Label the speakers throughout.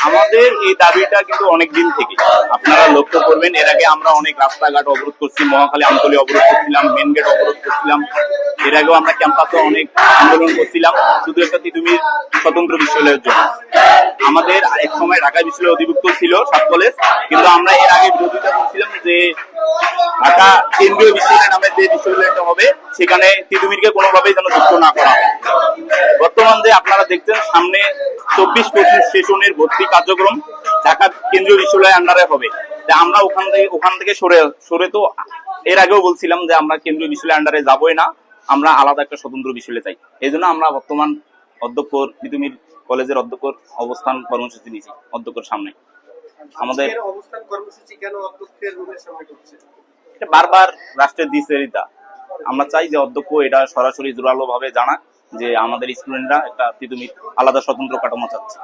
Speaker 1: আমাদের এই দাবিটা কিন্তু অনেক দিন থেকে আপনারা লক্ষ্য করবেন। এর আগে আমরা অনেক রাস্তাঘাট অবরোধ করছি, মহাখালী আমতলী অবরোধ করছিলাম, মেন গেট অবরোধ করছিলাম। এর আগেও আমরা ক্যাম্পাসে অনেক আন্দোলন করছিলাম শুধু একটা তিতুমির স্বতন্ত্র বিশ্ববিদ্যালয়ের জন্য। আমাদের এক সময় ঢাকা বিশ্ববিদ্যালয় অধিভুক্ত ছিল 7 কলেজ, কিন্তু আমরা এর আগে বিরোধিতা করছিলাম যে ঢাকা কেন্দ্রীয় বিশ্ববিদ্যালয় নামে যে বিশ্ববিদ্যালয়টা হবে সেখানে তিতুমিরকে কোনোভাবেই যেন যুক্ত না করা হয়। বর্তমান যে আপনারা দেখছেন সামনে 24-25 সেশনের ভর্তি কার্যক্রম ঢাকা কেন্দ্রীয় বিশ্ববিদ্যালয়ের আন্ডারে হবে। আমরা ওখান থেকে সরে তো এর আগেও বলছিলাম যে আমরা কেন্দ্রীয় বিশ্ববিদ্যালয়ের আন্ডারে যাবোই না, আমরা আলাদা একটা স্বতন্ত্র বিশ্ববিদ্যালয় চাই। এই জন্য আমরা বর্তমান অধ্যক্ষ তিতুমির কলেজের অধ্যক্ষর অবস্থান কর্মসূচি নিয়েছি অধ্যক্ষর সামনে। আমাদের
Speaker 2: অবস্থান কর্মসূচি কেন অধ্যক্ষের রুমের সামনে করছে?
Speaker 1: এটা বারবার রাষ্ট্রের দিশেরিতা। আমরা চাই যে অধ্যক্ষ এটা সরাসরি জোরালো ভাবে জানাক যে আমাদের স্টুডেন্টরা একটা তিতুমির আলাদা স্বতন্ত্র কাঠামো চাচ্ছে।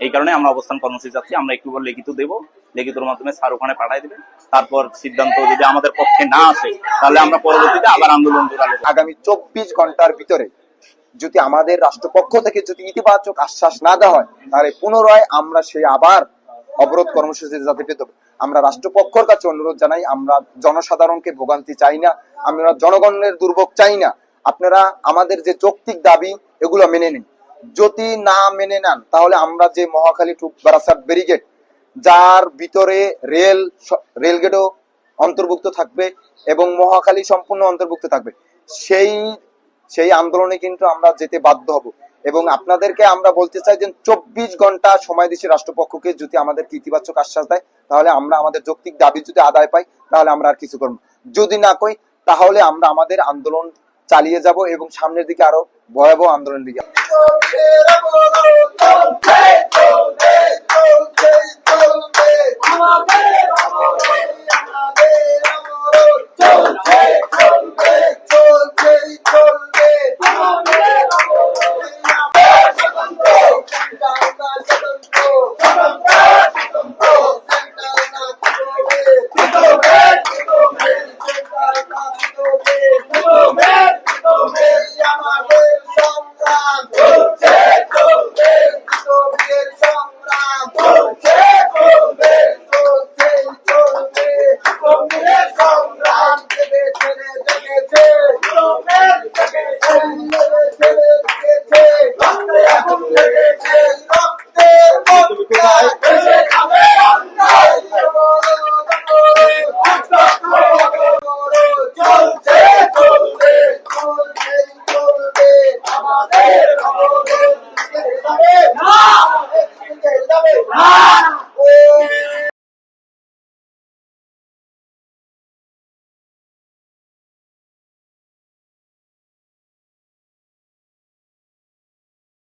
Speaker 1: এই কারণে আমরা অবস্থান কর্মসূচি চাচ্ছি। আমরা একটু পর লিখিত দেব, লিখিতর মাধ্যমে স্যার ওখানে পাঠাই দেবেন। তারপর সিদ্ধান্ত যদি আমাদের পক্ষে না আসে তাহলে আমরা পরবর্তীতে আবার আন্দোলন জোরালো।
Speaker 3: আগামী 24 ঘন্টার ভিতরে যদি আমাদের রাষ্ট্রপক্ষ থেকে যদি ইতিবাচক আশ্বাস না দেওয়া হয় তাহলে পুনরায় আমরা সেই আবার অবরোধ কর্মসূচি যাতে পেতে হবে। আমরা রাষ্ট্রপক্ষের কাছে অনুরোধ জানাই, আমরা জনসাধারণকে ভোগান্তি চাই না, আমরা জনগণের দুর্ভোগ চাই না। আপনারা আমাদের যে যৌক্তিক দাবি এগুলো মেনে নিন। যদি না মেনে নেন তাহলে আমরা যে মহাখালী টু বারাসাত ব্যারিকেড যার ভিতরে রেল গেটও অন্তর্ভুক্ত থাকবে এবং মহাখালী সম্পূর্ণ অন্তর্ভুক্ত থাকবে, সেই আন্দোলনে কিন্তু আমরা যেতে বাধ্য হব। এবং আপনাদেরকে আমরা বলতে চাই যে 24 ঘন্টা সময় দিচ্ছি রাষ্ট্রপক্ষকে, যদি আমাদের ইতিবাচক আশ্বাস দেয় তাহলে আমরা আমাদের যৌক্তিক দাবি যদি আদায় পাই তাহলে আমরা আর কিছু করব। যদি না কই তাহলে আমরা আমাদের আন্দোলন চালিয়ে যাব এবং সামনের দিকে আরো ভয়াবহ আন্দোলনের দিকে।
Speaker 4: আমাদের